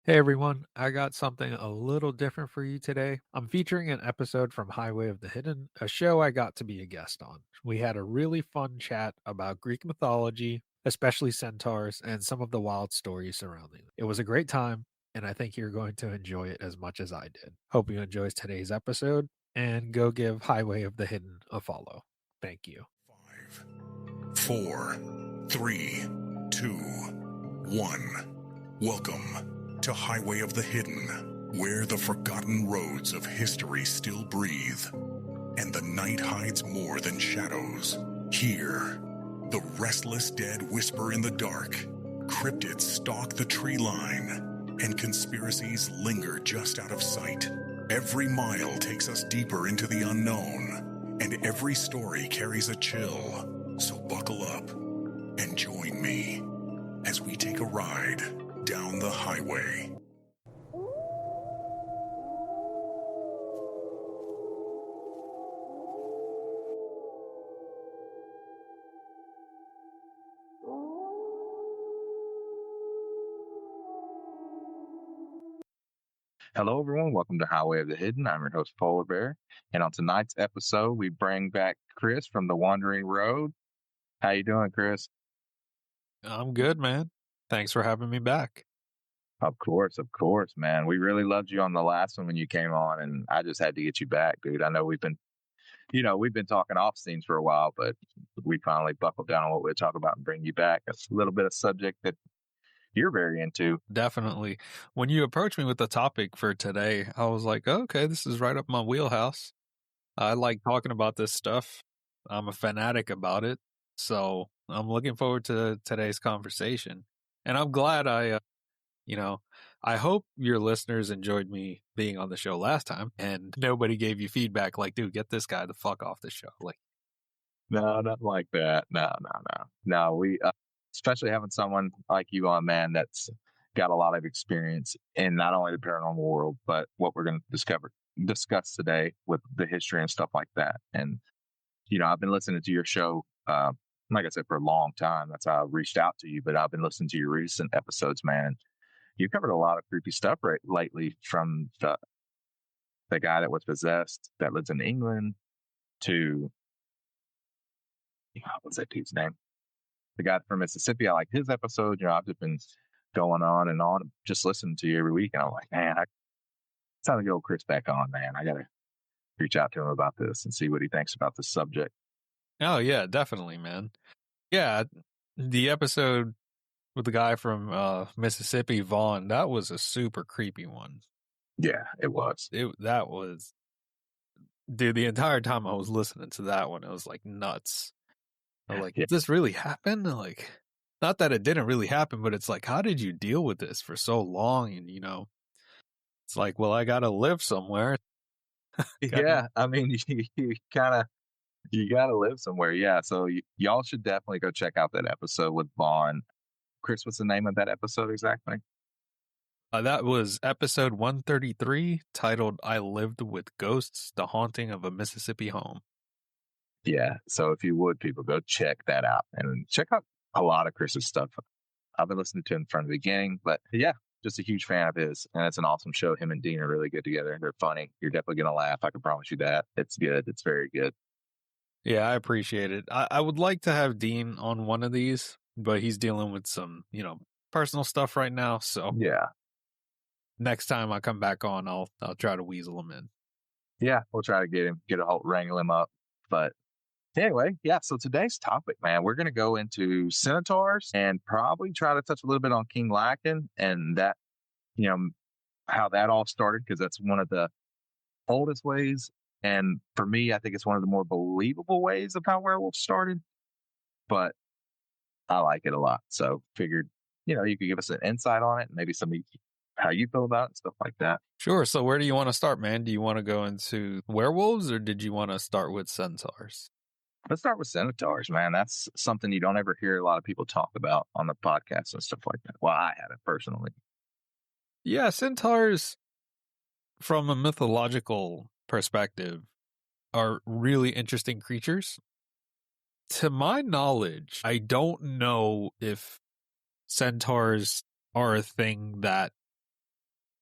Hey everyone, I got something a little different for you today. I'm featuring an episode from Highway of the Hidden, a show I got to be a guest on. We had a really fun chat about Greek mythology, especially centaurs, and some of the wild stories surrounding them. It was a great time, and I think you're going to enjoy it as much as I did. Hope you enjoyed today's episode, and go give Highway of the Hidden a follow. Thank you. 4, 3, 2, 1. Welcome to Highway of the Hidden, where the forgotten roads of history still breathe, and the night hides more than shadows. Here, the restless dead whisper in the dark, cryptids stalk the tree line, and conspiracies linger just out of sight. Every mile takes us deeper into the unknown, and every story carries a chill. So buckle up and join me as we take a ride down the highway. Hello, everyone. Welcome to Highway of the Hidden. I'm your host, Polar Bear. And on tonight's episode, we bring back Chris from The Wandering Road. How you doing, Chris? I'm good, man. Thanks for having me back. Of course, man. We really loved you on the last one when you came on, and I just had to get you back, dude. I know we've been talking off scenes for a while, but we finally buckled down on what we'll talk about and bring you back. It's a little bit of subject that you're very into. Definitely. When you approached me with the topic for today, I was like, okay, this is right up my wheelhouse. I like talking about this stuff. I'm a fanatic about it. So I'm looking forward to today's conversation. And I'm glad I hope your listeners enjoyed me being on the show last time and nobody gave you feedback like, dude, get this guy the fuck off the show. Like, No, not like that. No. We, especially having someone like you on, man, that's got a lot of experience in not only the paranormal world, but what we're going to discuss today with the history and stuff like that. And, I've been listening to your show, like I said, for a long time. That's how I reached out to you, but I've been listening to your recent episodes, man. You covered a lot of creepy stuff lately, from the guy that was possessed that lives in England to, what's that dude's name? The guy from Mississippi. I like his episode. I've just been going on and on, just listening to you every week. And I'm like, man, it's time to get old Chris back on, man. I got to reach out to him about this and see what he thinks about this subject. oh, yeah, definitely, man. Yeah, the episode with the guy from Mississippi, Vaughn, that was a super creepy one. Yeah, it was. That was, dude, the entire time I was listening to that one, it was like nuts. I was like, Yeah. did this really happen? Like, not that it didn't really happen, but it's like, how did you deal with this for so long? And, it's like, well, I got to live somewhere. Yeah, I mean, you got to live somewhere. Yeah, so y'all should definitely go check out that episode with Vaughn. Chris, what's the name of that episode exactly? That was episode 133, titled I Lived with Ghosts, The Haunting of a Mississippi Home. Yeah, so if you would, people, go check that out and check out a lot of Chris's stuff. I've been listening to him from the beginning, but yeah, just a huge fan of his. And it's an awesome show. Him and Dean are really good together. They're funny. You're definitely going to laugh. I can promise you that. It's good. It's very good. Yeah, I appreciate it. I would like to have Dean on one of these, but he's dealing with some, personal stuff right now. So yeah, next time I come back on, I'll try to weasel him in. Yeah, we'll try to wrangle him up. But anyway, yeah, so today's topic, man, we're going to go into Centaurs and probably try to touch a little bit on King Lycan and that, how that all started, because that's one of the oldest ways. And for me, I think it's one of the more believable ways of how werewolves started. But I like it a lot. So figured, you could give us an insight on it and maybe how you feel about it and stuff like that. Sure. So where do you want to start, man? Do you want to go into werewolves or did you want to start with centaurs? Let's start with Centaurs, man. That's something you don't ever hear a lot of people talk about on the podcast and stuff like that. Well, I haven't personally. Yeah, centaurs, from a mythological perspective, are really interesting creatures. To my knowledge, I don't know if centaurs are a thing that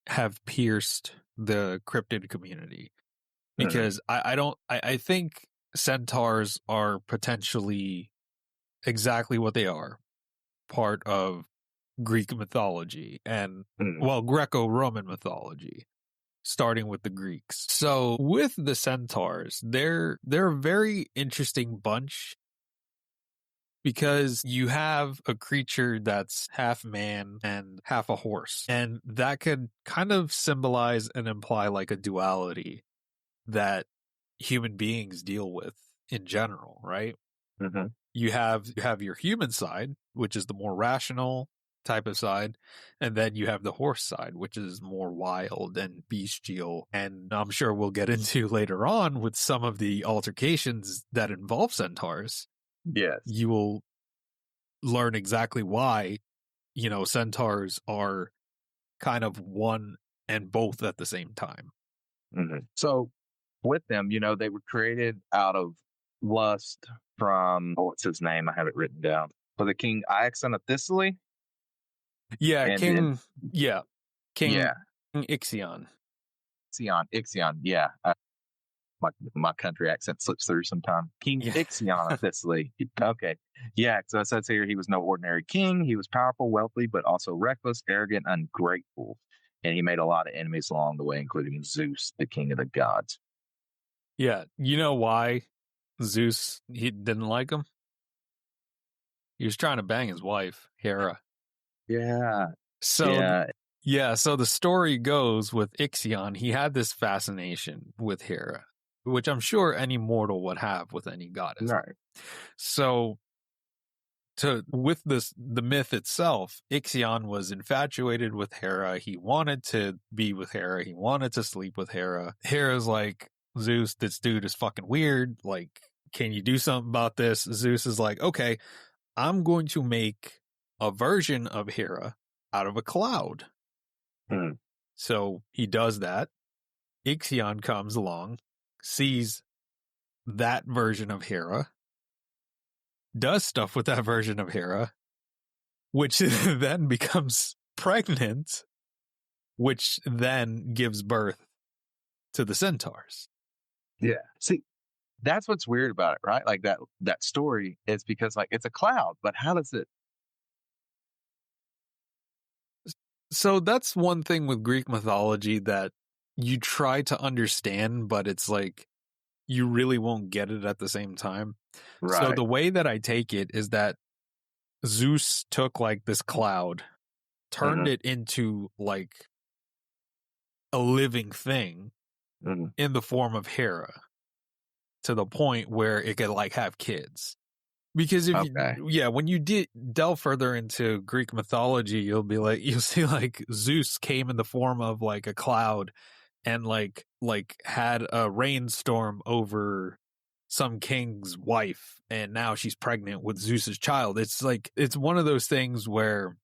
have pierced the cryptid community, because I think centaurs are potentially exactly what they are, part of Greek mythology and, well, Greco-Roman mythology, starting with the Greeks. So with the centaurs, they're a very interesting bunch, because you have a creature that's half man and half a horse. And that could kind of symbolize and imply like a duality that human beings deal with in general, right? You have your human side, which is the more rational type of side, and then you have the horse side, which is more wild and bestial. And I'm sure we'll get into later on with some of the altercations that involve centaurs. Yes. You will learn exactly why, centaurs are kind of one and both at the same time. So with them, they were created out of lust from, what's his name? I have it written down. For the King Ixon of Thessaly. Yeah, King Ixion. Ixion. Yeah. My country accent slips through sometime. King Ixion of Thessaly. Okay. Yeah. So it says here he was no ordinary king. He was powerful, wealthy, but also reckless, arrogant, ungrateful. And he made a lot of enemies along the way, including Zeus, the king of the gods. Yeah. You know why Zeus, he didn't like him? He was trying to bang his wife, Hera. Yeah. So, so the story goes with Ixion, he had this fascination with Hera, which I'm sure any mortal would have with any goddess. Right. So, with the myth itself, Ixion was infatuated with Hera. He wanted to be with Hera. He wanted to sleep with Hera. Hera's like, Zeus, this dude is fucking weird. Like, can you do something about this? Zeus is like, okay, I'm going to make a version of Hera out of a cloud. So he does that. Ixion comes along, sees that version of Hera, does stuff with that version of Hera, which then becomes pregnant, which then gives birth to the centaurs. Yeah. See, that's what's weird about it, right? Like that story is because like it's a cloud, but how does it? So that's one thing with Greek mythology that you try to understand, but it's like you really won't get it at the same time. Right. So the way that I take it is that Zeus took like this cloud, turned it into like a living thing in the form of Hera, to the point where it could like have kids. Because when you delve further into Greek mythology, you'll see like Zeus came in the form of like a cloud and like had a rainstorm over some king's wife, and now she's pregnant with Zeus's child. It's like, it's one of those things where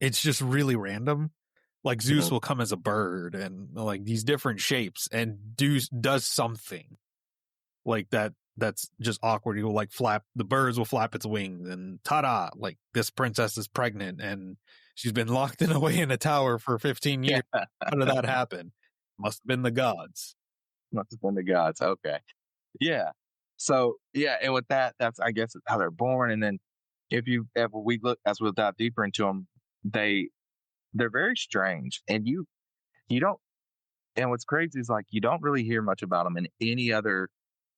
it's just really random. Like Zeus will come as a bird and like these different shapes and does something like that. That's just awkward. He will like the birds will flap its wings and ta-da, like this princess is pregnant and she's been locked away in a tower for 15 years. How did that happen? Must have been the gods. Okay. Yeah. So yeah. And with that, that's, I guess, how they're born. And then if we look, as we'll dive deeper into them, they're very strange, and you don't, and what's crazy is like, you don't really hear much about them in any other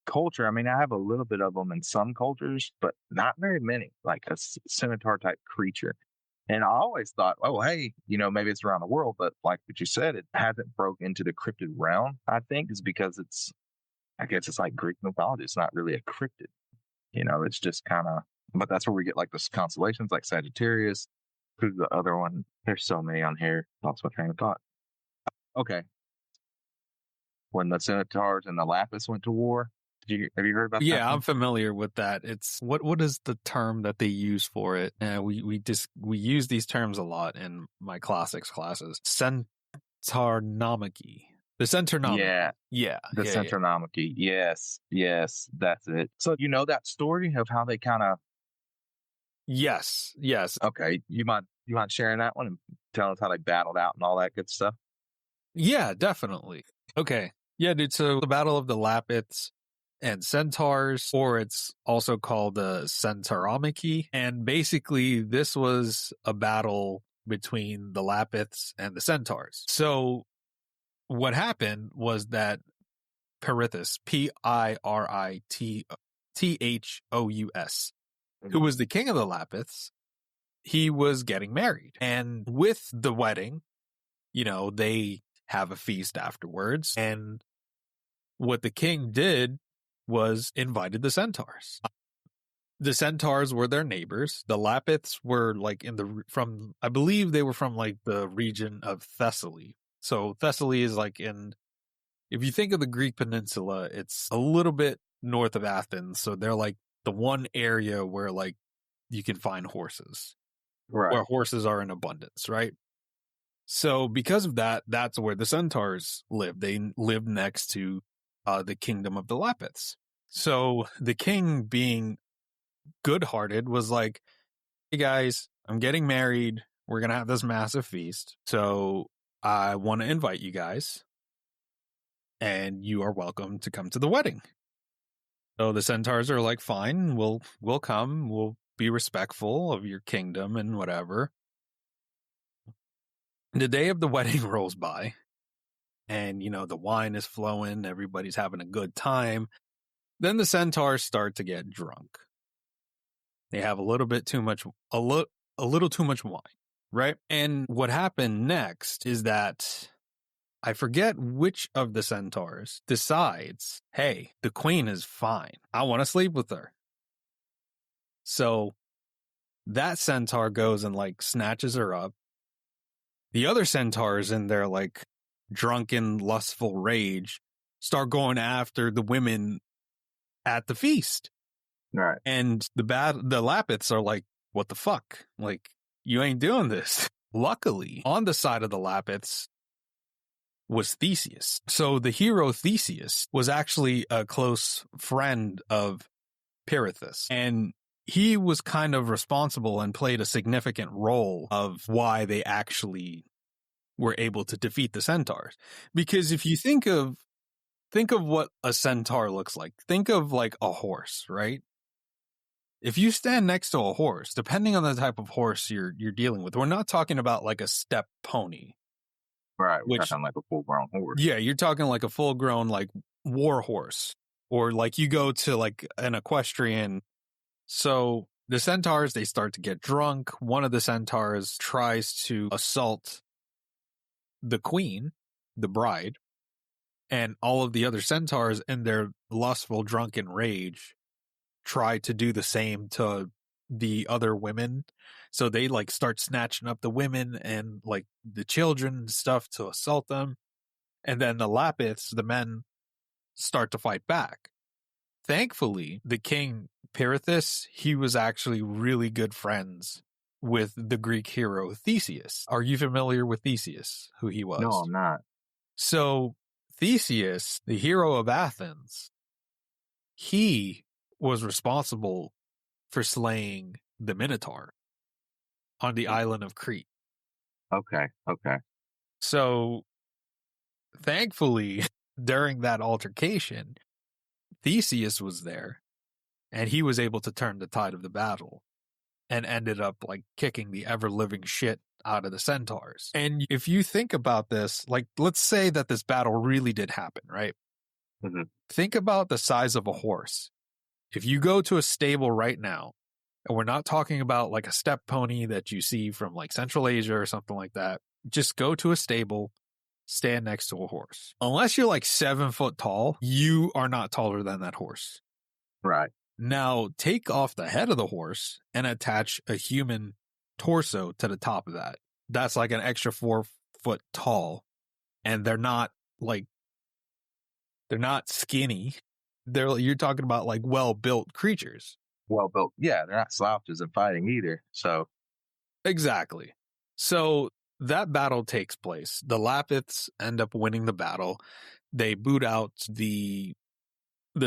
culture. I mean, I have a little bit of them in some cultures, but not very many, like a centaur type creature. And I always thought, oh, hey, maybe it's around the world, but like what you said, it hasn't broke into the cryptid realm. I think is because I guess it's like Greek mythology. It's not really a cryptid, it's just kind of, but that's where we get like the constellations, like Sagittarius. Who's the other one? There's so many on here. Lost my train of thought. Okay. When the Centaurs and the Lapis went to war, have you heard about that? Yeah, I'm familiar with that. It's what is the term that they use for it? We use these terms a lot in my classics classes. Centaurnomachy. The Centaurnomachy. Yeah. The Centaurnomachy. Yes, that's it. So that story of how they kind of. Yes. Okay, you mind You mind sharing that one and telling us how they battled out and all that good stuff? Yeah, definitely. Okay. Yeah, dude. So the Battle of the Lapiths and Centaurs, or it's also called the Centauromachi. And basically, this was a battle between the Lapiths and the Centaurs. So what happened was that Pirithous, Pirithous, who was the king of the Lapiths, he was getting married. And with the wedding, they have a feast afterwards. And what the king did was invited the Centaurs. The Centaurs were their neighbors. The Lapiths were like I believe they were from like the region of Thessaly. So Thessaly is like if you think of the Greek peninsula, it's a little bit north of Athens. So they're like the one area where like you can find horses, Right. where horses are in abundance, right? So because of that, that's where the Centaurs lived. They lived next to the kingdom of the Lapiths. So the king, being good-hearted, was like, hey guys, I'm getting married. We're going to have this massive feast. So I want to invite you guys, and you are welcome to come to the wedding. So the Centaurs are like, fine, we'll come. We'll be respectful of your kingdom and whatever. The day of the wedding rolls by, and, the wine is flowing. Everybody's having a good time. Then the Centaurs start to get drunk. They have a little too much wine, right? And what happened next is that I forget which of the Centaurs decides, hey, the queen is fine. I want to sleep with her. So that Centaur goes and like snatches her up. The other Centaurs, in their like drunken, lustful rage, start going after the women at the feast. Right. And the Lapiths are like, what the fuck? Like, you ain't doing this. Luckily, on the side of the Lapiths was Theseus. So the hero Theseus was actually a close friend of Pirithous. And he was kind of responsible and played a significant role of why they actually were able to defeat the Centaurs. Because if you think of what a Centaur looks like, think of like a horse, right? If you stand next to a horse, depending on the type of horse you're dealing with, we're not talking about like a steppe pony. Right. We're talking like a full-grown horse. Yeah, you're talking like a full-grown like war horse, or like you go to like an equestrian. So the Centaurs, they start to get drunk. One of the Centaurs tries to assault the queen, the bride, and all of the other Centaurs, in their lustful, drunken rage, try to do the same to the other women. So they like start snatching up the women and like the children and stuff to assault them. And then the Lapiths, the men, start to fight back. Thankfully, the king Pirithous, he was actually really good friends with the Greek hero Theseus. Are you familiar with Theseus, who he was? No, I'm not. So Theseus, the hero of Athens, he was responsible for slaying the Minotaur on the island of Crete. Okay. So thankfully, during that altercation, Theseus was there, and he was able to turn the tide of the battle and ended up like kicking the ever-living shit out of the Centaurs. And if you think about this, like, let's say that this battle really did happen, right? Mm-hmm. Think about the size of a horse. If you go to a stable right now, and we're not talking about like a steppe pony that you see from like Central Asia or something like that, just go to a stable, stand next to a horse. Unless you're like 7 foot tall, you are not taller than that horse. Right. Now take off the head of the horse and attach a human torso to the top of that. That's like an extra 4 foot tall. And they're not skinny. You're talking about like well-built creatures. Well built. Yeah, they're not slouches in fighting either. So Exactly. So that battle takes place. The Lapiths end up winning the battle. They boot out the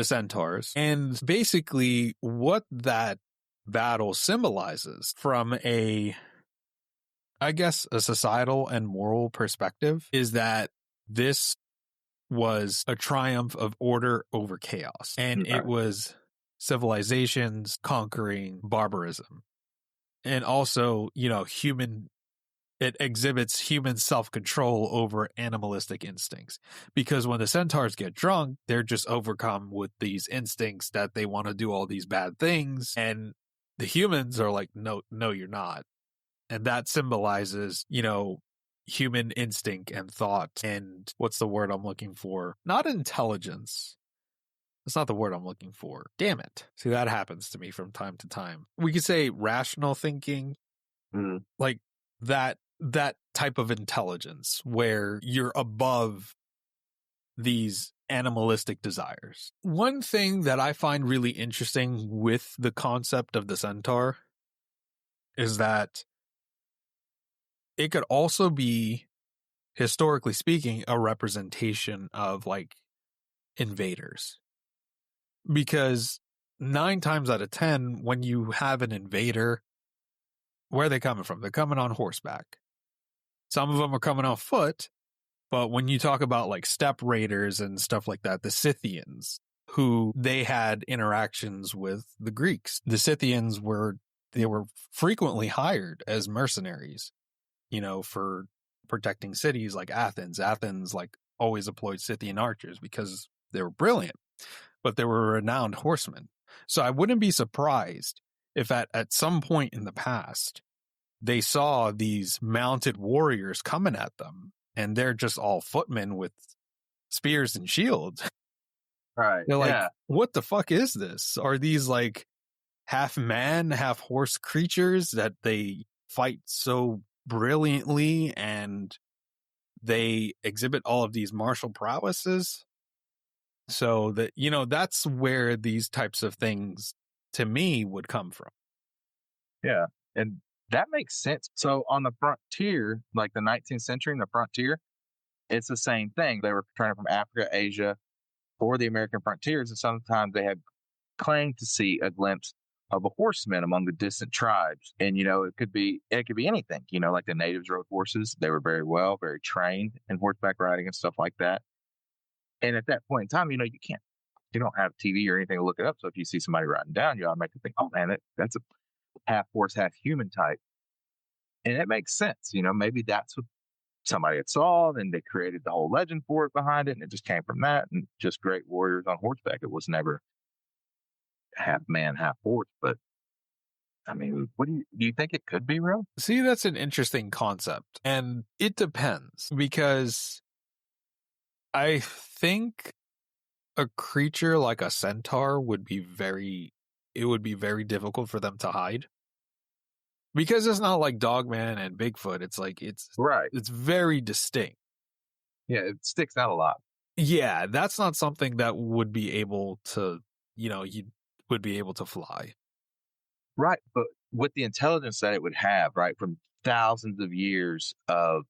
Centaurs. And basically what that battle symbolizes from a I guess, a societal and moral perspective is that this was a triumph of order over chaos. And it was civilizations conquering barbarism. And also, it exhibits human self-control over animalistic instincts. Because when the centaurs get drunk, they're just overcome with these instincts that they want to do all these bad things. And the humans are like, no, you're not. And that symbolizes, human instinct and thought. And what's the word I'm looking for? Not intelligence. That's not the word I'm looking for. Damn it. See, that happens to me from time to time. We could say rational thinking, like that type of intelligence where you're above these animalistic desires. One thing that I find really interesting with the concept of the centaur is that it could also be, historically speaking, a representation of like invaders. Because 9 times out of 10, when you have an invader, where are they coming from? They're coming on horseback. Some of them are coming on foot, but when you talk about like steppe raiders and stuff like that, the Scythians, who they had interactions with the Greeks. The Scythians were frequently hired as mercenaries, for protecting cities like Athens. Athens like always employed Scythian archers because they were brilliant, but they were renowned horsemen. So I wouldn't be surprised if at some point in the past, they saw these mounted warriors coming at them, and they're just all footmen with spears and shields. Right. They're like, what the fuck is this? Are these like half man, half horse creatures that they fight so brilliantly and they exhibit all of these martial prowesses? So that, that's where these types of things to me would come from. Yeah. And that makes sense. So on the frontier, like the 19th century in the frontier, it's the same thing. They were returning from Africa, Asia, or the American frontiers, and sometimes they had claimed to see a glimpse of a horseman among the distant tribes. And it could be anything. Like the natives rode horses. They were very trained in horseback riding and stuff like that. And at that point in time, you don't have TV or anything to look it up. So if you see somebody riding down, you automatically think, oh man, that's a half horse, half human type. And it makes sense. Maybe that's what somebody had saw, and they created the whole legend for it behind it. And it just came from that, and just great warriors on horseback. It was never half man, half horse. But I mean, do you think it could be real? See, that's an interesting concept. And it depends, because I think a creature like a centaur would be very difficult for them to hide. Because it's not like Dogman and Bigfoot. It's like, it's very distinct. Yeah, it sticks out a lot. Yeah, that's not something that would be able to, you would be able to fly. Right. But with the intelligence that it would have, right, from thousands of years of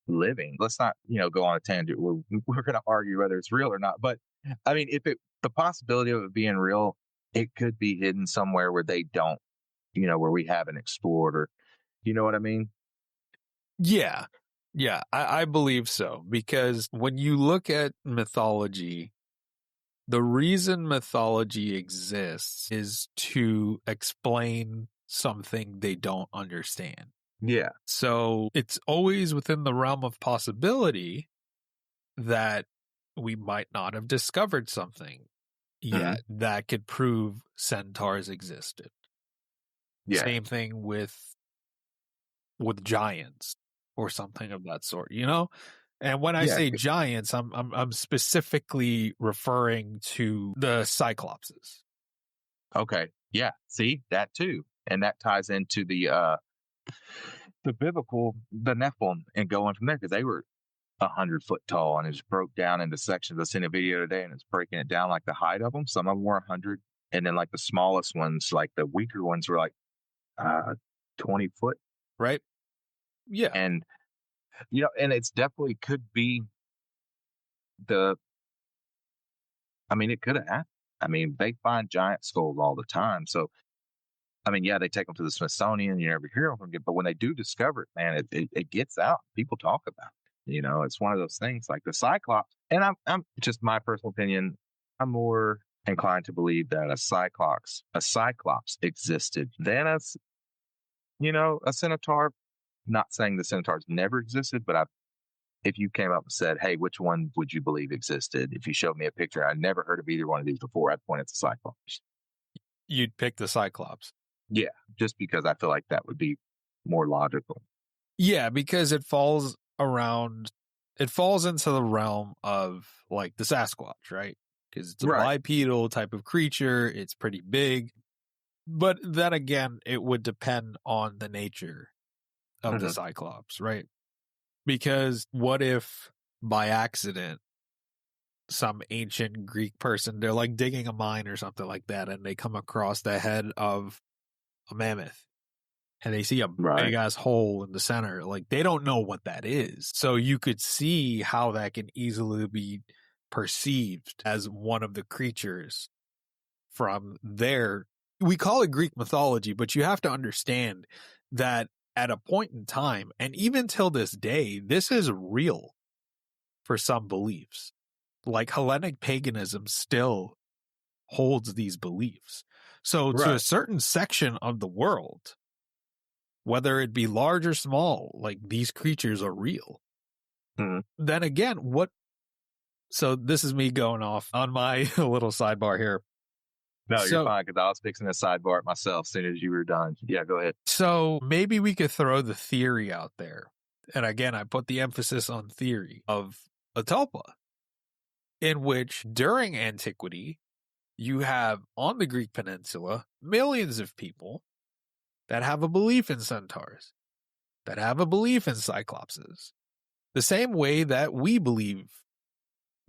living, let's not, go on a tangent. We're going to argue whether it's real or not. But I mean, the possibility of it being real, it could be hidden somewhere where they don't, where we haven't explored, or, you know what I mean? Yeah. Yeah, I believe so. Because when you look at mythology, the reason mythology exists is to explain something they don't understand. Yeah. So it's always within the realm of possibility that we might not have discovered something yet that could prove centaurs existed. Yeah. Same thing with giants or something of that sort, And when I say giants, I'm specifically referring to the Cyclopses. Okay. Yeah. See, that too. And that ties into the biblical, the Nephilim, and going from there, because they were 100 foot tall, and it just broke down into sections. I seen a video today, and it's breaking it down like the height of them. Some of them were 100, and then like the smallest ones, like the weaker ones, were like 20 foot. Right. Yeah. And and it's definitely could be it could have happened. I mean, they find giant skulls all the time. So I mean, yeah, they take them to the Smithsonian. You never hear them again, but when they do discover it, man, it gets out. People talk about it. It's one of those things like the Cyclops. And I'm just my personal opinion. I'm more inclined to believe that a Cyclops existed than a Centaur. Not saying the Centaurs never existed, but if you came up and said, "Hey, which one would you believe existed?" If you showed me a picture, I'd never heard of either one of these before. I'd point at the Cyclops. You'd pick the Cyclops. Yeah, just because I feel like that would be more logical. Yeah, because it falls into the realm of like the Sasquatch, right? Because it's a bipedal type of creature. It's pretty big. But then again, it would depend on the nature of the Cyclops, right? Because what if by accident some ancient Greek person, they're like digging a mine or something like that, and they come across the head of a mammoth and they see a big ass hole in the center. Like, they don't know what that is. So you could see how that can easily be perceived as one of the creatures from there. We call it Greek mythology, but you have to understand that at a point in time, and even till this day, this is real for some beliefs. Like, Hellenic paganism still holds these beliefs. So to a certain section of the world, whether it be large or small, like, these creatures are real. Then again, so this is me going off on my little sidebar here. No, you're fine, because I was fixing a sidebar at myself as soon as you were done. Yeah, go ahead. So maybe we could throw the theory out there. And again, I put the emphasis on theory of a tulpa, in which during antiquity, you have on the Greek peninsula millions of people that have a belief in centaurs, that have a belief in cyclopses. The same way that we believe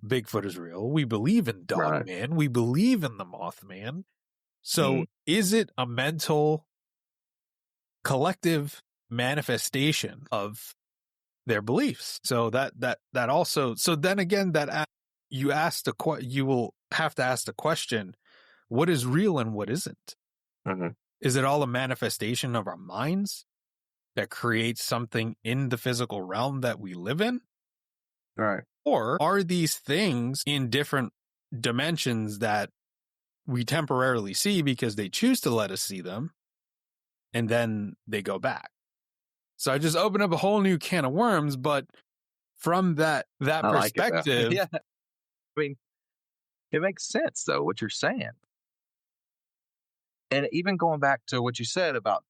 Bigfoot is real. We believe in Dogman. We believe in the Mothman. So is it a mental collective manifestation of their beliefs? So that also, so then again, that you will have to ask the question, what is real and what isn't? Is it all a manifestation of our minds that creates something in the physical realm that we live in? Right. Or are these things in different dimensions that we temporarily see because they choose to let us see them, and then they go back? So I just opened up a whole new can of worms, but from that perspective. Yeah. I mean, it makes sense, though, what you're saying. And even going back to what you said about,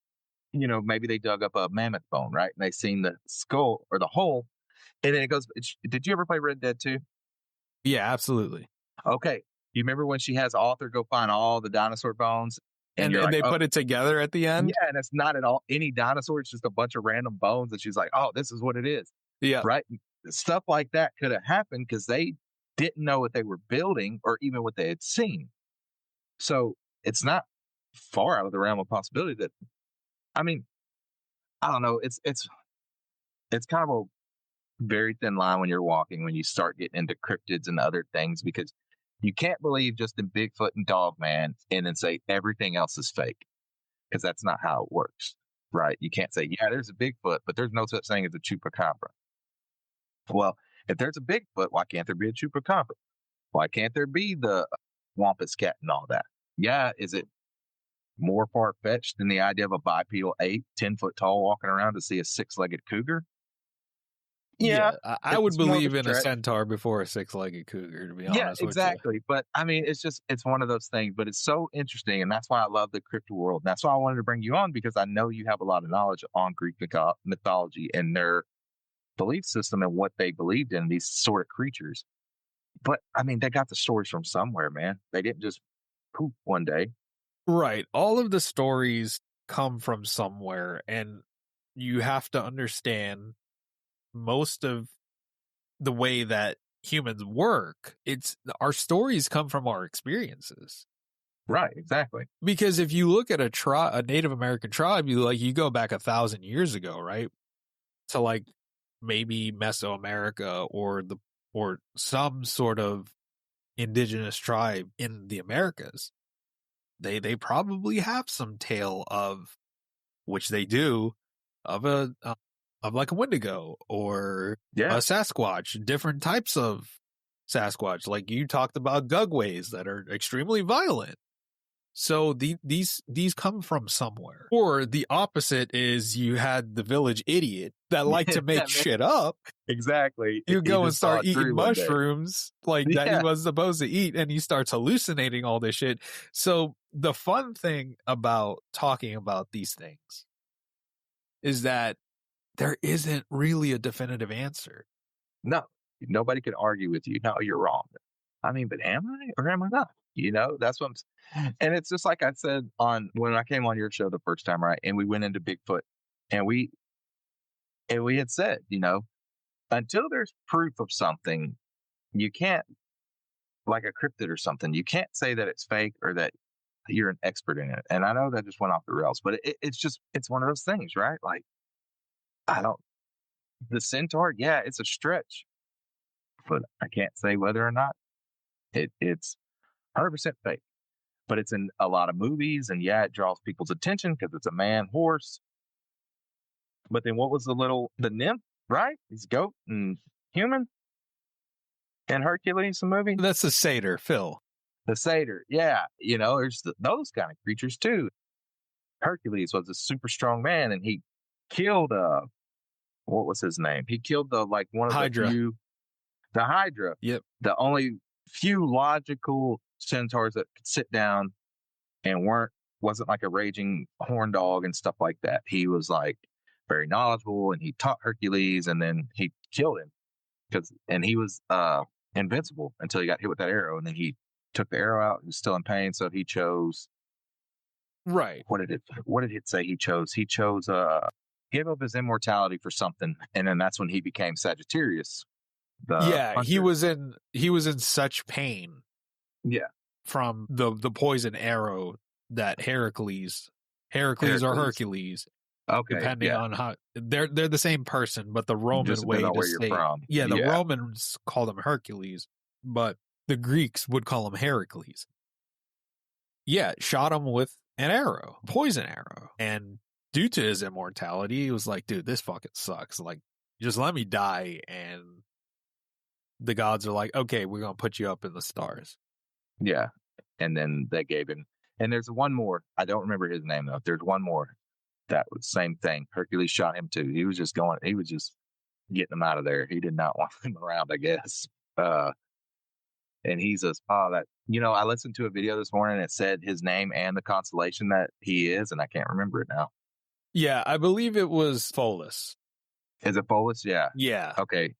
maybe they dug up a mammoth bone, right? And they seen the skull or the hole. And then it goes, did you ever play Red Dead 2? Yeah, absolutely. Okay. You remember when she has Arthur go find all the dinosaur bones? And they put it together at the end? Yeah, and it's not at all any dinosaur. It's just a bunch of random bones. And she's like, oh, this is what it is. Yeah. Right? Stuff like that could have happened because they didn't know what they were building or even what they had seen. So it's not far out of the realm of possibility that, I mean, I don't know. It's kind of a very thin line when you're walking, when you start getting into cryptids and other things, because you can't believe just in Bigfoot and Dogman and then say everything else is fake, because that's not how it works, right? You can't say, yeah, there's a Bigfoot, but there's no such thing as a chupacabra. Well, if there's a Bigfoot, why can't there be a chupacabra? Why can't there be the Wampus cat and all that? Yeah, is it more far-fetched than the idea of a bipedal ape 10 foot tall walking around to see a 6-legged cougar? Yeah, I would believe in a centaur before a 6-legged cougar, to be honest. Yeah, exactly. But I mean, it's one of those things, but it's so interesting. And that's why I love the crypto world. And that's why I wanted to bring you on, because I know you have a lot of knowledge on Greek mythology and their belief system and what they believed in, these sort of creatures. But I mean, they got the stories from somewhere, man. They didn't just poof one day. Right. All of the stories come from somewhere, and you have to understand most of the way that humans work. Our stories come from our experiences. Right, exactly. Because if you look at a Native American tribe, you go back 1,000 years ago, right? To like maybe Mesoamerica or some sort of indigenous tribe in the Americas. they probably have some tale of, which they do, of of like a Wendigo or a Sasquatch, different types of Sasquatch. Like you talked about Gugways that are extremely violent. So these come from somewhere. Or the opposite is you had the village idiot that liked to make shit up. Exactly. You He go and just saw start it eating through one day. mushrooms like that he was supposed to eat, and he starts hallucinating all this shit. So the fun thing about talking about these things is that there isn't really a definitive answer. No, nobody can argue with you. No, you're wrong. I mean, but am I or am I not? You know, that's what and it's just like I said when I came on your show the first time, right? And we went into Bigfoot and we had said, you know, until there's proof of something, you can't, like a cryptid or something, you can't say that it's fake or that you're an expert in it. And I know that just went off the rails, but it's one of those things, right? Like, the Centaur, yeah, it's a stretch, but I can't say whether or not it's 100% fake. But it's in a lot of movies, and yeah, it draws people's attention because it's a man horse. But then what was the nymph, right? He's goat and human in Hercules, the movie? That's the satyr, Phil. The satyr, yeah. You know, there's those kind of creatures too. Hercules was a super strong man, and he killed what was his name? He killed one of Hydra. The Hydra. Yep. The only few logical centaurs that could sit down and wasn't like a raging horn dog and stuff like that. He was like very knowledgeable, and he taught Hercules, and then he killed him and he was invincible until he got hit with that arrow, and then he took the arrow out. He was still in pain, so he chose. Right. What did it say? He chose give up his immortality for something, and then that's when he became Sagittarius. He was in such pain. Yeah. From the poison arrow that Heracles or Hercules. Okay. Depending on how they're the same person, but the Roman way to say the Romans call him Hercules, but the Greeks would call him Heracles. Yeah, shot him with an arrow, poison arrow, and due to his immortality, he was like, dude, this fucking sucks. Like, just let me die. And the gods are like, okay, we're going to put you up in the stars. Yeah. And then they gave him, and there's one more. I don't remember his name though. There's one more that was the same thing. Hercules shot him too. He was just getting him out of there. He did not want him around, I guess. And he's I listened to a video this morning that said his name and the constellation that he is, and I can't remember it now. Yeah, I believe it was Pholus. Is it Pholus? Yeah. Yeah. Okay.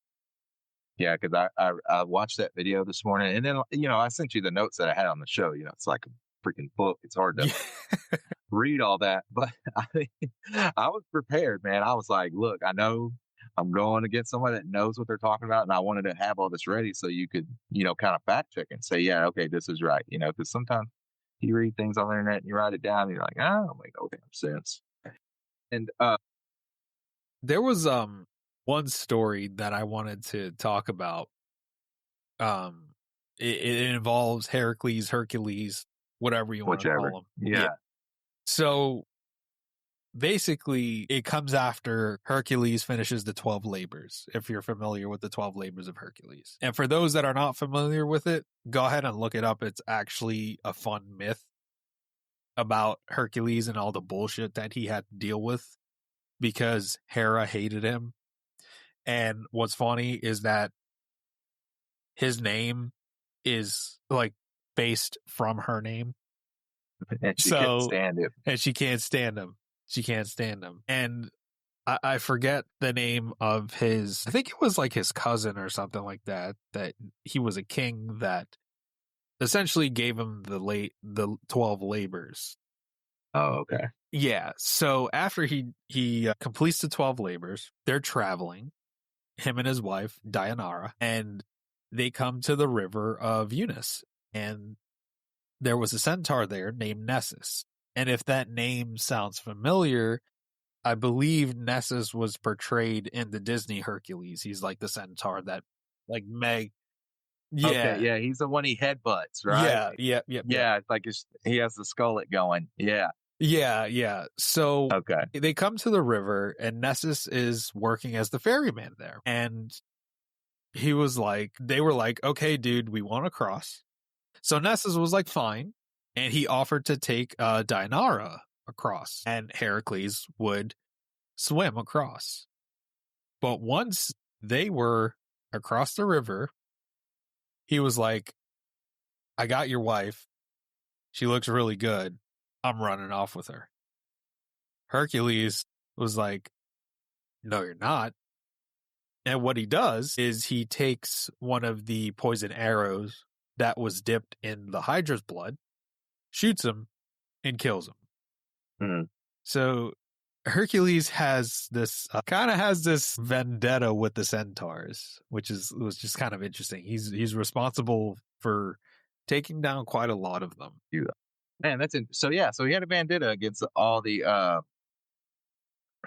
Yeah, because I watched that video this morning, and then I sent you the notes that I had on the show. It's like a freaking book. It's hard to read all that, but I was prepared, man. I was like, look, I know I'm going against someone that knows what they're talking about, and I wanted to have all this ready so you could kind of fact check and say, yeah, okay, this is right. Because sometimes you read things on the internet and you write it down, and you're like, oh, it makes no damn sense. And there was one story that I wanted to talk about. It involves Hercules, whatever you want to call him. Yeah. So basically, it comes after Hercules finishes the 12 labors, if you're familiar with the 12 labors of Hercules. And for those that are not familiar with it, go ahead and look it up. It's actually a fun myth about Hercules and all the bullshit that he had to deal with because Hera hated him. And what's funny is that his name is like based from her name. And she can't stand him. And she can't stand him. She can't stand him. And I forget the name of I think it was like his cousin or something like that he was a king that essentially gave him the 12 labors. Oh, okay. Yeah. So after he completes the 12 labors, they're traveling, him and his wife, Deianira, and they come to the river of Eunice. And there was a centaur there named Nessus. And if that name sounds familiar, I believe Nessus was portrayed in the Disney Hercules. He's like the centaur that like Okay, Yeah. yeah, he's the one he headbutts, right? Yeah. It's like he has the skullet going. Yeah. Yeah. So Okay. they come to the river, and Nessus is working as the ferryman there. And they were like, okay, dude, we want to cross. So Nessus was like, fine. And he offered to take Dianara across, and Heracles would swim across. But once they were across the river, he was like, I got your wife. She looks really good. I'm running off with her. Hercules was like, no, you're not. And what he does is he takes one of the poison arrows that was dipped in the Hydra's blood, shoots him, and kills him. Mhm. So Hercules has this vendetta with the Centaurs, which was just kind of interesting. He's responsible for taking down quite a lot of them. Man, that's it. So yeah, so he had a vendetta against all the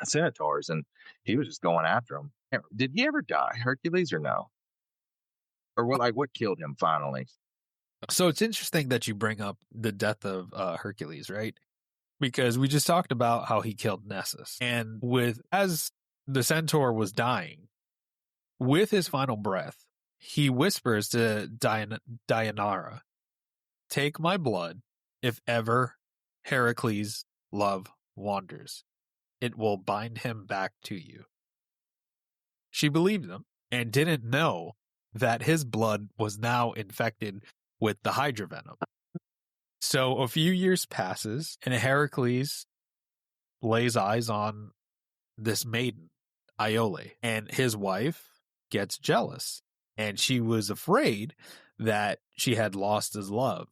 Centaurs, and he was just going after them. Did he ever die, Hercules, or no? Or what killed him finally? So it's interesting that you bring up the death of Hercules, right? Because we just talked about how he killed Nessus. And as the Centaur was dying, with his final breath, he whispers to Dianara, take my blood if ever Heracles' love wanders. It will bind him back to you. She believed him and didn't know that his blood was now infected with the Hydra venom. So a few years passes, and Heracles lays eyes on this maiden, Iole, and his wife gets jealous, and she was afraid that she had lost his love.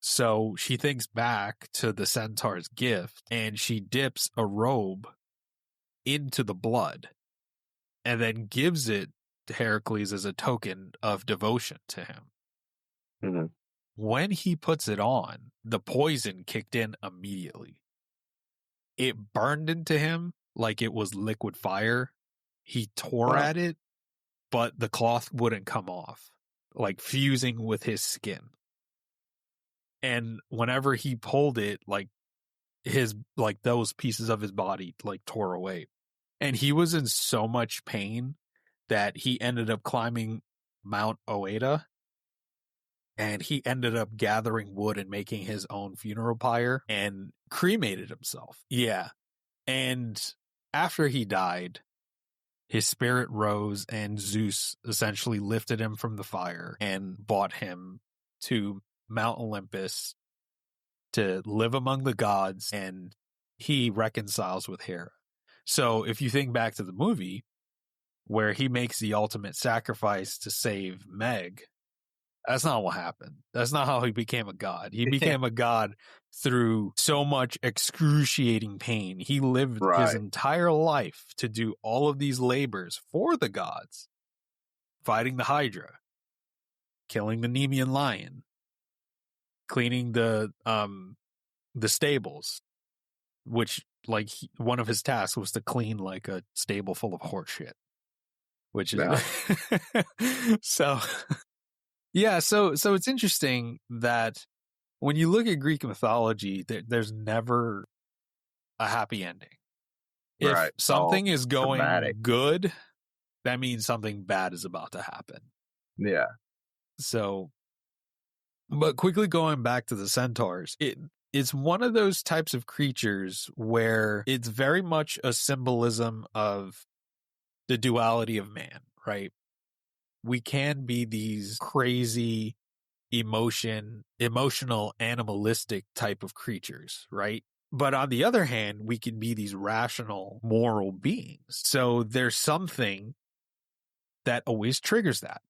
So she thinks back to the Centaur's gift, and she dips a robe into the blood and then gives it to Heracles as a token of devotion to him. Mm-hmm. When he puts it on, the poison kicked in immediately. It burned into him like it was liquid fire. He tore at it, but the cloth wouldn't come off, like fusing with his skin. And whenever he pulled it, those pieces of his body tore away. And he was in so much pain that he ended up climbing Mount Oeta, and he ended up gathering wood and making his own funeral pyre and cremated himself. Yeah. And after he died, his spirit rose, and Zeus essentially lifted him from the fire and brought him to Mount Olympus to live among the gods, and he reconciles with Hera. So if you think back to the movie where he makes the ultimate sacrifice to save Meg, that's not what happened. That's not how he became a god. He became a god through so much excruciating pain. He lived his entire life to do all of these labors for the gods, fighting the Hydra, killing the Nemean lion, cleaning the stables, which one of his tasks was to clean like a stable full of horse shit, which is so. Yeah, so it's interesting that when you look at Greek mythology, there's never a happy ending. If something is going good, that means something bad is about to happen. Yeah. So, but quickly going back to the Centaurs, it's one of those types of creatures where it's very much a symbolism of the duality of man, right? We can be these crazy emotional, animalistic type of creatures, right? But on the other hand, we can be these rational, moral beings. So there's something that always triggers that.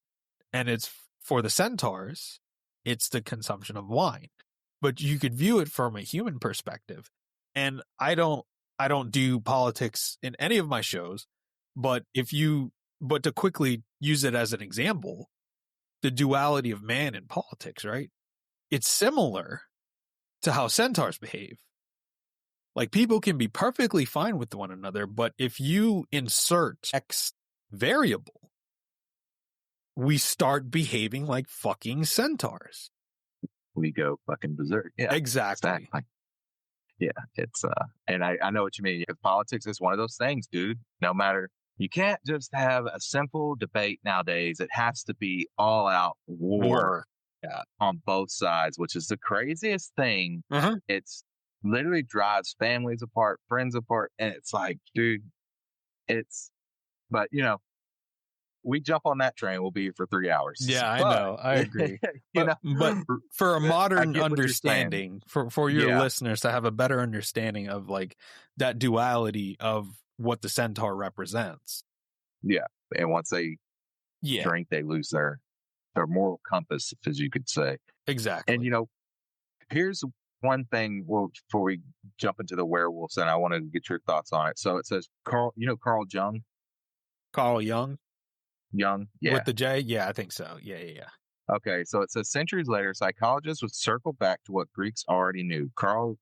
And it's for the Centaurs, it's the consumption of wine. But you could view it from a human perspective. And I don't do politics in any of my shows, but to quickly use it as an example, the duality of man in politics, right? It's similar to how Centaurs behave. Like, people can be perfectly fine with one another, but if you insert X variable, we start behaving like fucking centaurs. We go fucking berserk. Yeah, Exactly. Yeah, it's and I know what you mean. Because politics is one of those things, dude. No matter, you can't just have a simple debate nowadays. It has to be all out war on both sides, which is the craziest thing. It's literally drives families apart, friends apart, and it's like, dude, but we jump on that train, we'll be here for 3 hours. Yeah, I know. I agree. But for a modern understanding, for your listeners to have a better understanding of like that duality of what the centaur represents. Yeah. And once they drink, they lose their moral compass, as you could say. Exactly. And here's one thing before we jump into the werewolves, and I want to get your thoughts on it. So it says Carl Jung? Carl Jung? Young, yeah. With the J? Yeah, I think so. Yeah. Okay, so it says centuries later, psychologists would circle back to what Greeks already knew. Carl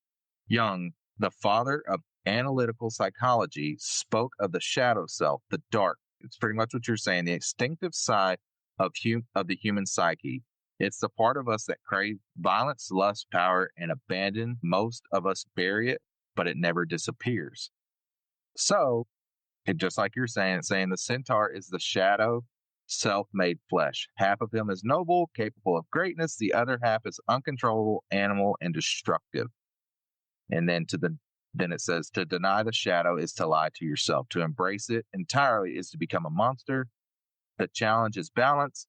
Jung, the father of analytical psychology, spoke of the shadow self, the dark. It's pretty much what you're saying, the instinctive side of the human psyche. It's the part of us that craves violence, lust, power, and abandon. Most of us bury it, but it never disappears. So, and just like you're saying the centaur is the shadow self-made flesh. Half of him is noble, capable of greatness. The other half is uncontrollable, animal, and destructive. And then then it says, to deny the shadow is to lie to yourself. To embrace it entirely is to become a monster. The challenge is balance,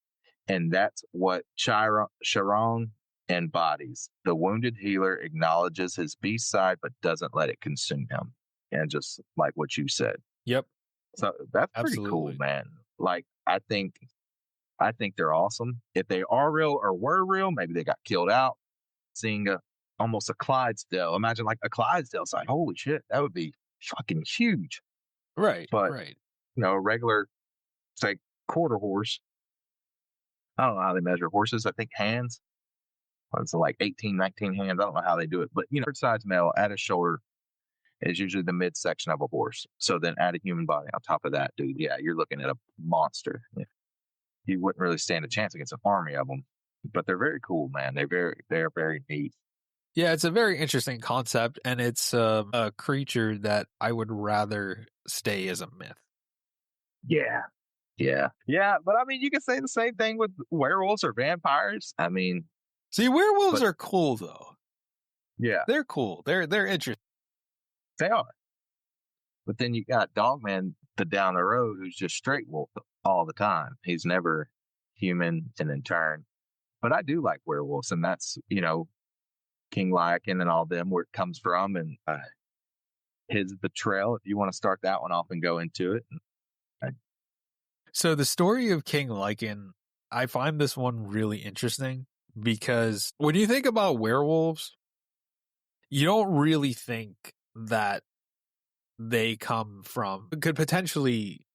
and that's what Chiron embodies. The wounded healer acknowledges his beast side, but doesn't let it consume him. And just like what you said. Yep. So that's pretty cool, man. Like, I think they're awesome. If they are real or were real, maybe they got killed out. Seeing almost a Clydesdale. Imagine like a Clydesdale side. Holy shit, that would be fucking huge. Right. But right. A regular, say, quarter horse. I don't know how they measure horses. I think hands. It's like 18, 19 hands. I don't know how they do it. But third size male at his shoulder is usually the midsection of a horse. So then add a human body on top of that, dude. Yeah, you're looking at a monster. You wouldn't really stand a chance against an army of them. But they're very cool, man. They're very neat. Yeah, it's a very interesting concept, and it's a creature that I would rather stay as a myth. Yeah. But I mean, you can say the same thing with werewolves or vampires. I mean, see, werewolves are cool though. Yeah, they're cool. They're interesting. They are. But then you got Dogman down the road who's just straight wolf all the time. He's never human and in turn. But I do like werewolves, and that's King Lycan and all them, where it comes from, and his betrayal. If you want to start that one off and go into it. So the story of King Lycan, I find this one really interesting because when you think about werewolves, you don't really think that they could potentially,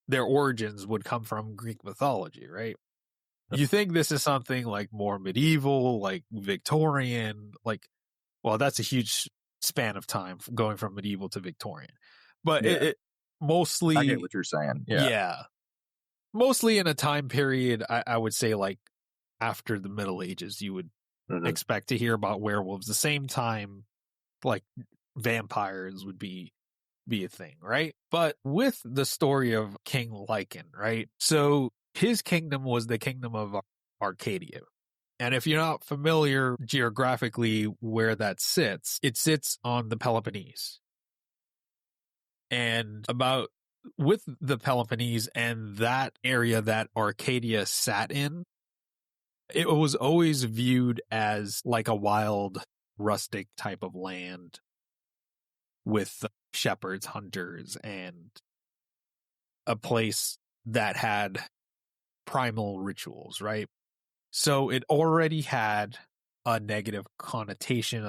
their origins would come from Greek mythology, right? You think this is something like more medieval, like Victorian, that's a huge span of time going from medieval to Victorian. But it mostly, I get what you're saying. Yeah. Mostly in a time period, I would say like after the Middle Ages, you would expect to hear about werewolves. The same time, like vampires would be a thing, right? But with the story of King Lycan, right? So his kingdom was the kingdom of Arcadia. And if you're not familiar geographically where that sits, it sits on the Peloponnese. And with the Peloponnese and that area that Arcadia sat in, it was always viewed as like a wild, rustic type of land with shepherds, hunters, and a place that had primal rituals, right? So it already had a negative connotation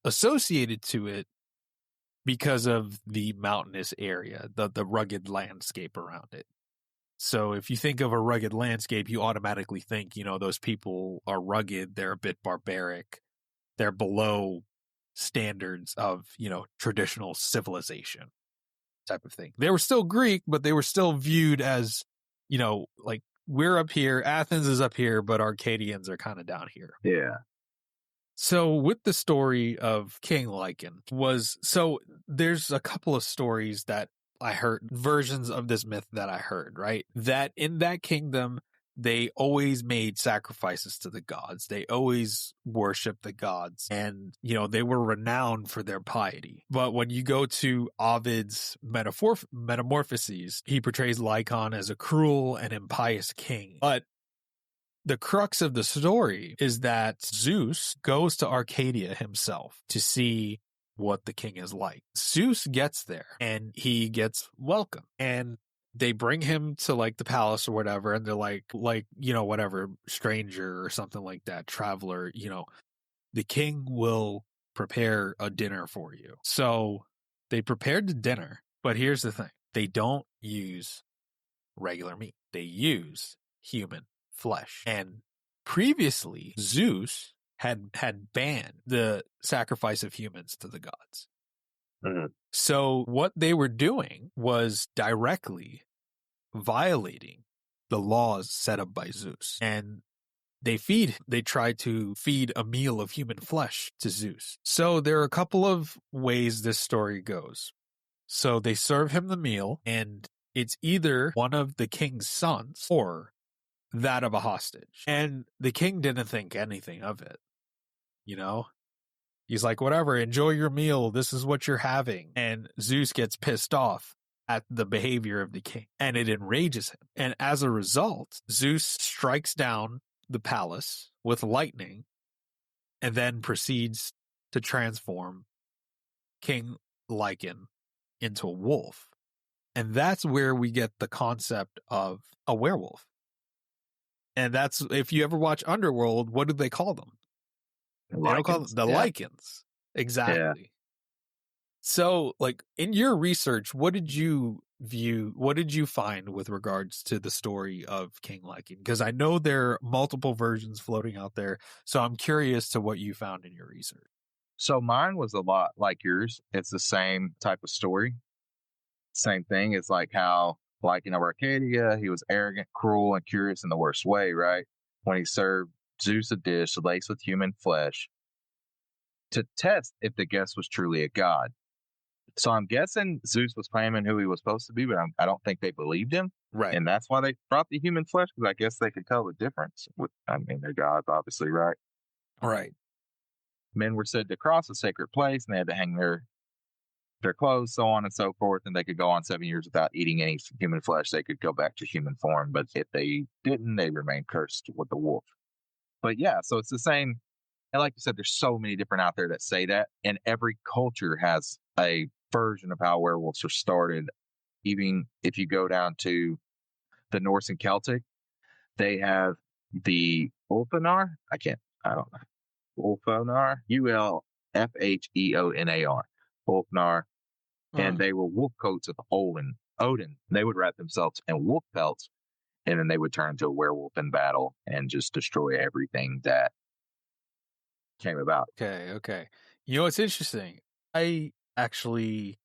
associated to it because of the mountainous area, the rugged landscape around it. So if you think of a rugged landscape, you automatically think, those people are rugged, they're a bit barbaric, they're below standards of, traditional civilization type of thing. They were still Greek, but they were still viewed as, like we're up here, Athens is up here, but Arcadians are kind of down here. Yeah. So with the story of King Lycan there's a couple of stories that I heard, versions of this myth that I heard, right? That in that kingdom, they always made sacrifices to the gods. They always worshiped the gods, and, they were renowned for their piety. But when you go to Ovid's Metamorphoses, he portrays Lycon as a cruel and impious king. But the crux of the story is that Zeus goes to Arcadia himself to see what the king is like. Zeus gets there and he gets welcome, and they bring him to like the palace or whatever. And they're like, whatever, stranger or something like that, traveler, the king will prepare a dinner for you. So they prepared the dinner, but here's the thing. They don't use regular meat. They use human flesh. And previously, Zeus had banned the sacrifice of humans to the gods. Mm-hmm. So what they were doing was directly violating the laws set up by Zeus. And they try to feed a meal of human flesh to Zeus. So there are a couple of ways this story goes. So they serve him the meal, and it's either one of the king's sons or that of a hostage. And the king didn't think anything of it. He's like, whatever, enjoy your meal. This is what you're having. And Zeus gets pissed off at the behavior of the king, and it enrages him. And as a result, Zeus strikes down the palace with lightning and then proceeds to transform King Lycan into a wolf. And that's where we get the concept of a werewolf. And that's, if you ever watch Underworld, what do they call them? They don't call them the Lycans. Exactly. Yeah. So, like, in your research, what did you find with regards to the story of King Lycan? Because I know there are multiple versions floating out there. So I'm curious to what you found in your research. So mine was a lot like yours. It's the same type of story. Same thing. It's like how Lycan of Arcadia, he was arrogant, cruel, and curious in the worst way, right? When he served Zeus a dish laced with human flesh to test if the guest was truly a god. So I'm guessing Zeus was claiming who he was supposed to be, but I don't think they believed him. Right. And that's why they brought the human flesh, because I guess they could tell the difference. They're gods, obviously, right? Right. Men were said to cross a sacred place, and they had to hang their clothes, so on and so forth, and they could go on 7 years without eating any human flesh. They could go back to human form, but if they didn't, they remained cursed with the wolf. But yeah, so it's the same. And like you said, there's so many different out there that say that, and every culture has a version of how werewolves are started. Even if you go down to the Norse and Celtic, they have the Ulfanar. I don't know. Ulfanar, Ulfheonar, Ulfnar. And they were wolf coats of Odin. They would wrap themselves in wolf pelts, and then they would turn into a werewolf in battle and just destroy everything that came about. Okay. It's interesting. I actually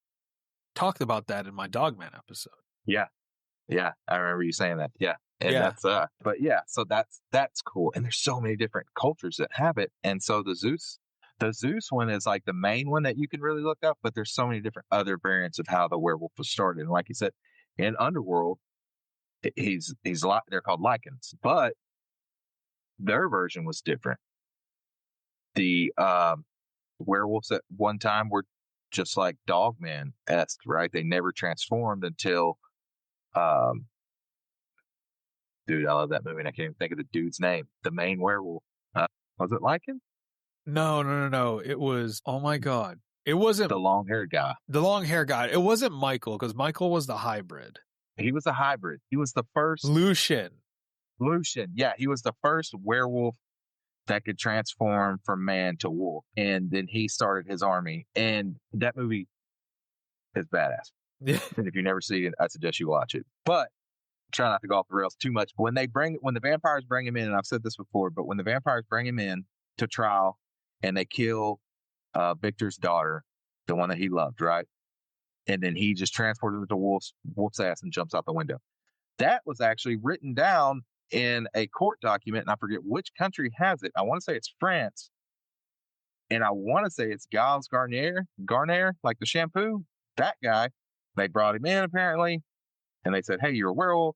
talked about that in my Dogman episode. Yeah. I remember you saying that. Yeah. And that's but yeah, so that's cool. And there's so many different cultures that have it. And so the Zeus one is like the main one that you can really look up, but there's so many different other variants of how the werewolf was started. And like you said, in Underworld, they're called Lycans, but their version was different. The werewolves at one time were just like Dogman-esque, right? They never transformed until dude, I love that movie, and I can't even think of the dude's name. The main werewolf. Was it Lycan? No. It was, oh my God. It wasn't the long-haired guy. The long-haired guy. It wasn't Michael, because Michael was the hybrid. He was a hybrid. He was the first. Lucian. Yeah, he was the first werewolf that could transform from man to wolf. And then he started his army. And that movie is badass. Yeah. And if you've never seen it, I suggest you watch it. But try not to go off the rails too much. When the vampires bring him in, and I've said this before, but when the vampires bring him in to trial and they kill Victor's daughter, the one that he loved, right? And then he just transported with the wolf's ass and jumps out the window. that was actually written down in a court document, and I forget which country has it. I want to say it's France, and I want to say it's Gilles Garnier, like the shampoo. That guy, they brought him in apparently, and they said, "Hey, you're a werewolf."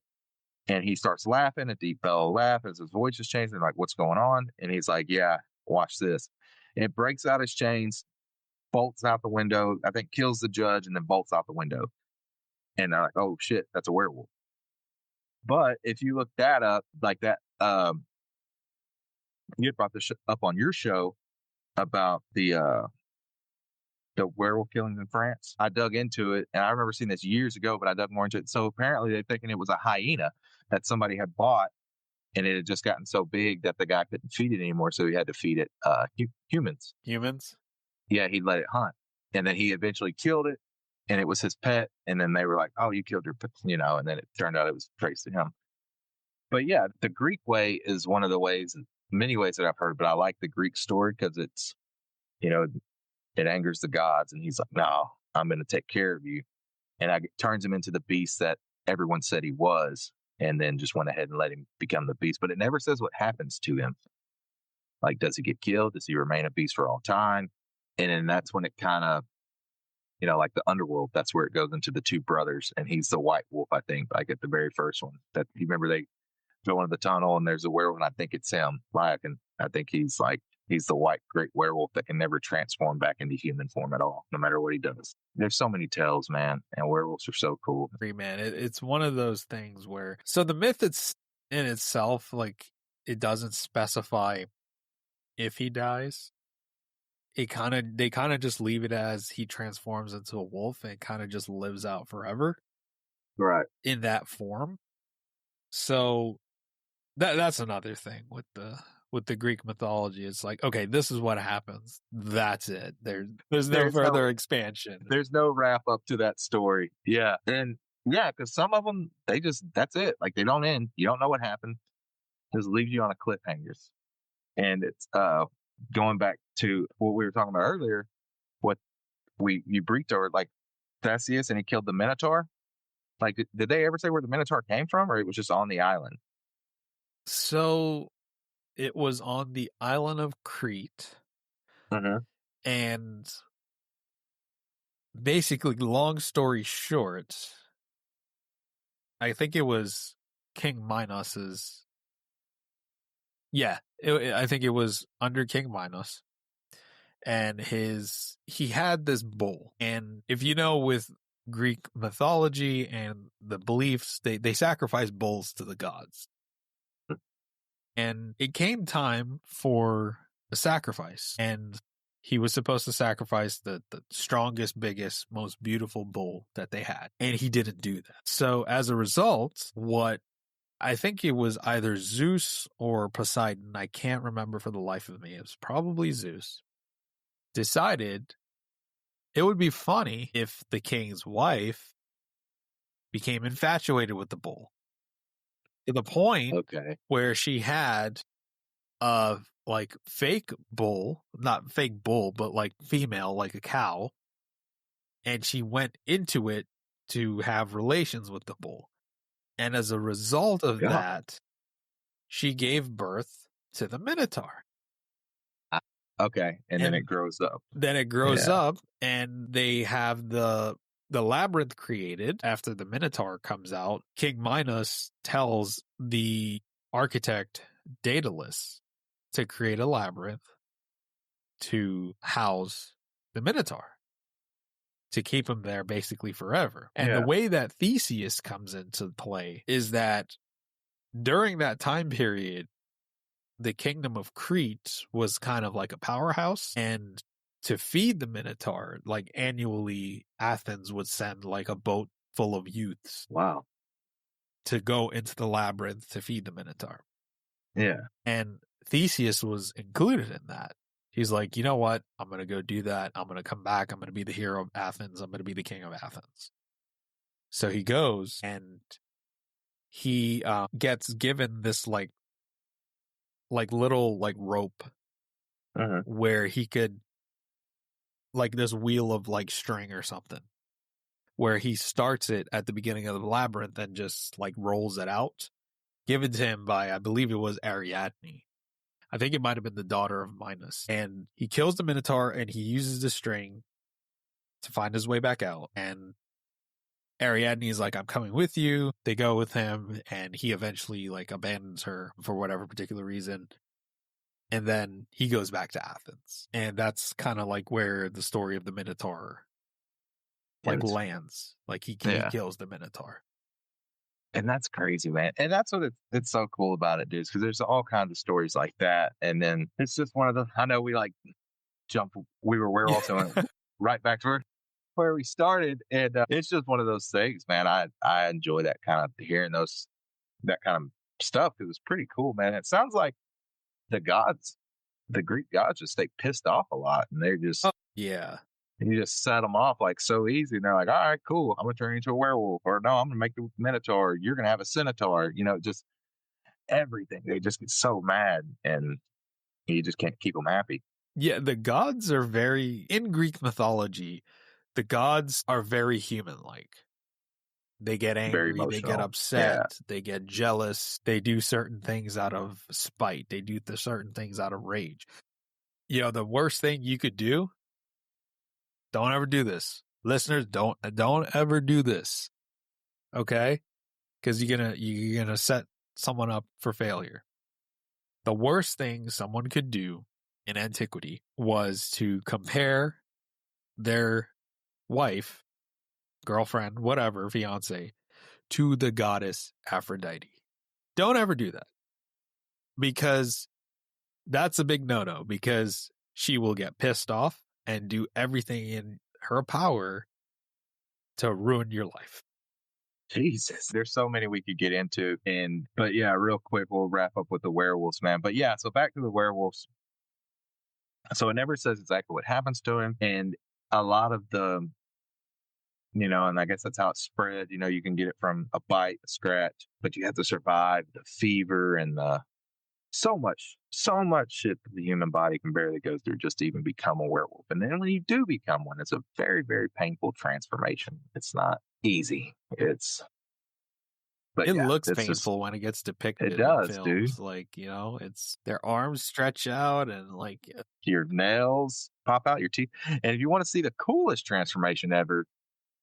And he starts laughing, a deep bellow laugh as his voice is changing. They're like, "What's going on?" And he's like, "Yeah, watch this." And it breaks out his chains, bolts out the window, I think kills the judge, and then bolts out the window. And they're like, "Oh shit, that's a werewolf." But if you look that up, like that, you had brought this up on your show about the werewolf killings in France. I dug into it, and I remember seeing this years ago, but I dug more into it. So apparently, they're thinking it was a hyena that somebody had bought, and it had just gotten so big that the guy couldn't feed it anymore, so he had to feed it humans. Humans? Yeah, he let it hunt, and then he eventually killed it, and it was his pet. And then they were like, "Oh, you killed your pet," and then it turned out it was traced to him. But yeah, the Greek way is one of the ways, many ways that I've heard, but I like the Greek story because it's, it angers the gods, and he's like, "No, I'm going to take care of you," and turns him into the beast that everyone said he was, and then just went ahead and let him become the beast. But it never says what happens to him. Like, does he get killed? Does he remain a beast for all time? And then that's when it kind of, like the underworld, that's where it goes into the two brothers, and he's the white wolf, I think, like at the very first one. That you remember they go into the tunnel and there's a werewolf, and I think it's him. And I think he's the white great werewolf that can never transform back into human form at all, no matter what he does. There's so many tales, man, and werewolves are so cool. Man, it's one of those things where, so the myth in itself, like, it doesn't specify if he dies. They kind of just leave it as he transforms into a wolf and kind of just lives out forever, right, in that form. So that's another thing with the Greek mythology. It's like, okay, this is what happens. That's it. There's no further expansion. There's no wrap up to that story. Yeah. And yeah, because some of them, that's it. Like, they don't end. You don't know what happened. Just leaves you on a cliffhanger. And it's going back to what we were talking about earlier, what you briefed over, like Theseus, and he killed the Minotaur. Like, did they ever say where the Minotaur came from, or it was just on the island? So it was on the island of Crete. Mm-hmm. And basically, long story short, I think it was King Minos's. Yeah, I think it was under King Minos. And he had this bull. And if you know, with Greek mythology and the beliefs, they sacrifice bulls to the gods. And it came time for a sacrifice. And he was supposed to sacrifice the strongest, biggest, most beautiful bull that they had. And he didn't do that. So as a result, I think it was either Zeus or Poseidon, I can't remember for the life of me, it was probably Zeus, decided it would be funny if the king's wife became infatuated with the bull, to the point where she had a fake bull, not fake bull, but like female, like a cow, and she went into it to have relations with the bull. And as a result of that, she gave birth to the Minotaur. Okay. And then it grows up. Then it grows up, and they have the labyrinth created after the Minotaur comes out. King Minos tells the architect Daedalus to create a labyrinth to house the Minotaur, to keep him there basically forever. And the way that Theseus comes into play is that during that time period, the kingdom of Crete was kind of like a powerhouse, and to feed the Minotaur, like annually, Athens would send like a boat full of youths. Wow. To go into the labyrinth to feed the Minotaur. Yeah. And Theseus was included in that. He's like, you know what? I'm going to go do that. I'm going to come back. I'm going to be the hero of Athens. I'm going to be the king of Athens. So he goes, and he gets given this like little rope where he could, like this wheel of like string or something. where he starts it at the beginning of the labyrinth and just like rolls it out, given to him by, I believe it was Ariadne. I think it might have been the daughter of Minos. And he kills the Minotaur and he uses the string to find his way back out. And Ariadne is like, I'm coming with you. They go with him and he eventually like abandons her for whatever particular reason. And then he goes back to Athens. And that's kind of like where the story of the Minotaur like lands. Like he kills the Minotaur. And that's crazy, man. And that's what it's so cool about it, dude, because there's all kinds of stories like that. And then it's just one of the, I know we like we were werewolves and went right back to where we started. And it's just one of those things, man. I enjoy that kind of hearing that kind of stuff because it's pretty cool, man. It sounds like the Greek gods just stay pissed off a lot and they're just, yeah. And you just set them off like so easy. And they're like, all right, cool. I'm going to turn you into a werewolf. Or no, I'm going to make the Minotaur. You're going to have a Centaur. You know, just everything. They just get so mad and you just can't keep them happy. Yeah, the gods are in Greek mythology, the gods are very human-like. They get angry, they get upset, they get jealous, they do certain things out of spite, they do certain things out of rage. You know, the worst thing you could do, don't ever do this. Listeners, don't ever do this. Okay? Because you're gonna set someone up for failure. The worst thing someone could do in antiquity was to compare their wife, girlfriend, whatever, fiance, to the goddess Aphrodite. Don't ever do that. Because that's a big no-no, because she will get pissed off and do everything in her power to ruin your life. Jesus, there's so many we could get into. But yeah, real quick, we'll wrap up with the werewolves, man. But yeah, so back to the werewolves. So it never says exactly what happens to him. And a lot of the, you know, and I guess that's how it's spread. You know, you can get it from a bite, a scratch, but you have to survive the fever and so much shit that the human body can barely go through just to even become a werewolf. And then when you do become one, it's a very, very painful transformation. It's not easy. It looks painful when it gets depicted. It does, in films. dude. Like, you know, it's their arms stretch out and like your nails pop out, your teeth. And if you want to see the coolest transformation ever,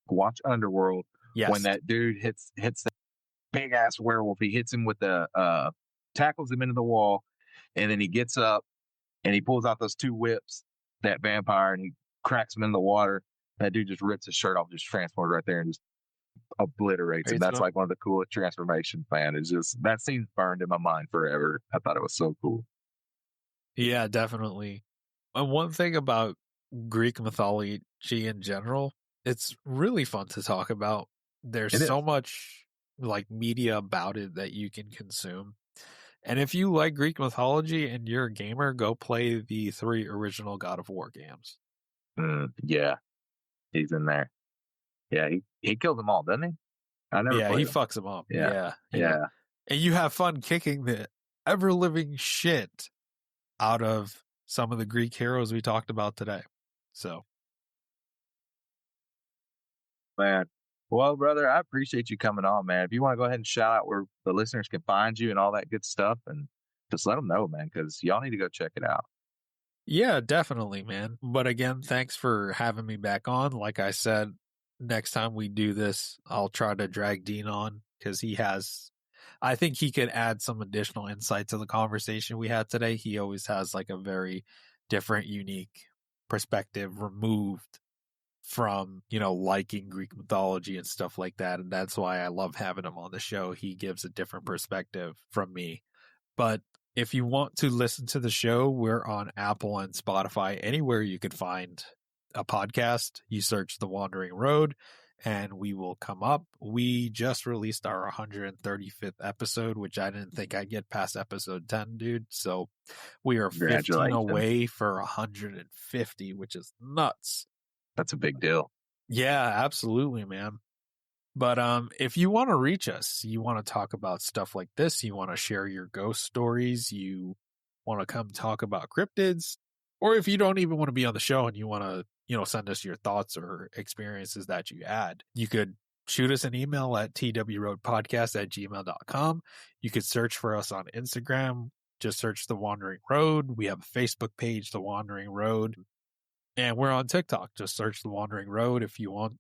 watch Underworld. Yes. When that dude hits that big ass werewolf, he hits him with the tackles him into the wall, and then he gets up and he pulls out those two whips, that vampire, and he cracks him in the water. That dude just rips his shirt off, just transforms right there and just obliterates him. That's like one of the coolest transformations, man. It's just, that scene's burned in my mind forever. I thought it was so cool. Yeah, definitely. And one thing about Greek mythology in general, it's really fun to talk about. There's so much like media about it that you can consume. And if you like Greek mythology and you're a gamer, go play the 3 original God of War games. Yeah, he's in there. Yeah, he killed them all, doesn't he? I never. Yeah, he fucks them up. Yeah. And you have fun kicking the ever-living shit out of some of the Greek heroes we talked about today. So, man. Well, brother, I appreciate you coming on, man. If you want to go ahead and shout out where the listeners can find you and all that good stuff, and just let them know, man, because y'all need to go check it out. Yeah, definitely, man. But again, thanks for having me back on. Like I said, next time we do this, I'll try to drag Dean on because I think he could add some additional insight to the conversation we had today. He always has like a very different, unique perspective removed from, you know, liking Greek mythology and stuff like that. And that's why I love having him on the show. He gives a different perspective from me. But if you want to listen to the show, we're on Apple and Spotify, anywhere you could find a podcast. You search The Wandering Road and we will come up. We just released our 135th episode, which I didn't think I'd get past episode 10, dude. So we are 15 away for 150, which is nuts. That's a big deal. Yeah, absolutely, man. But if you want to reach us, you want to talk about stuff like this, you want to share your ghost stories, you want to come talk about cryptids, or if you don't even want to be on the show and you want to, send us your thoughts or experiences that you had. You could shoot us an email at twroadpodcast@gmail.com. You could search for us on Instagram. Just search The Wandering Road. We have a Facebook page, The Wandering Road. And we're on TikTok. Just search The Wandering Road if you want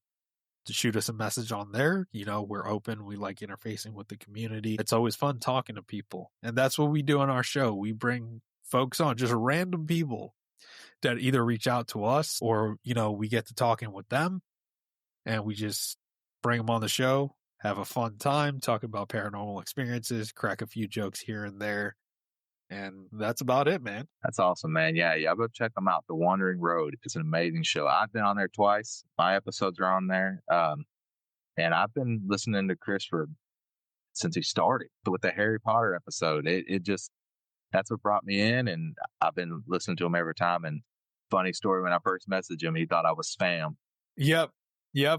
to shoot us a message on there. We're open. We like interfacing with the community. It's always fun talking to people. And that's what we do on our show. We bring folks on, just random people that either reach out to us or, we get to talking with them and we just bring them on the show, have a fun time, talk about paranormal experiences, crack a few jokes here and there. And that's about it, man. That's awesome, man. Yeah, go check them out. The Wandering Road. It's an amazing show. I've been on there twice. My episodes are on there. And I've been listening to Chris since he started with the Harry Potter episode. It just, that's what brought me in. And I've been listening to him every time. And funny story, when I first messaged him, he thought I was spam. Yep,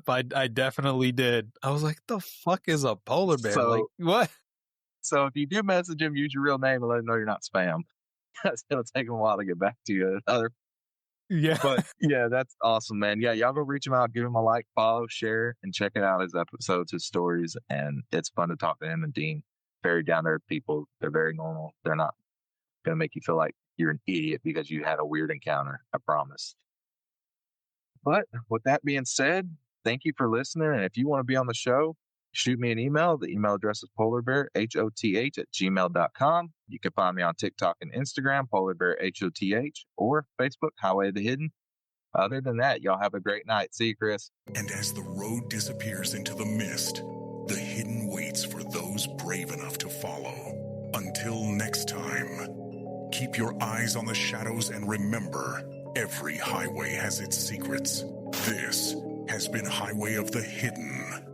I definitely did. I was like, the fuck is a polar bear? So, what? So if you do message him, use your real name and let him know you're not spam. It'll take him a while to get back to you. Yeah. But yeah, that's awesome, man. Yeah, y'all go reach him out, give him a like, follow, share, and check it out, his episodes, his stories. And it's fun to talk to him and Dean. Very down to earth people. They're very normal. They're not going to make you feel like you're an idiot because you had a weird encounter. I promise. But with that being said, thank you for listening. And if you want to be on the show, shoot me an email. The email address is polarbear, HOTH@gmail.com. You can find me on TikTok and Instagram, polarbearHOTH, or Facebook, Highway of the Hidden. Other than that, y'all have a great night. See you, Chris. And as the road disappears into the mist, the hidden waits for those brave enough to follow. Until next time, keep your eyes on the shadows and remember, every highway has its secrets. This has been Highway of the Hidden.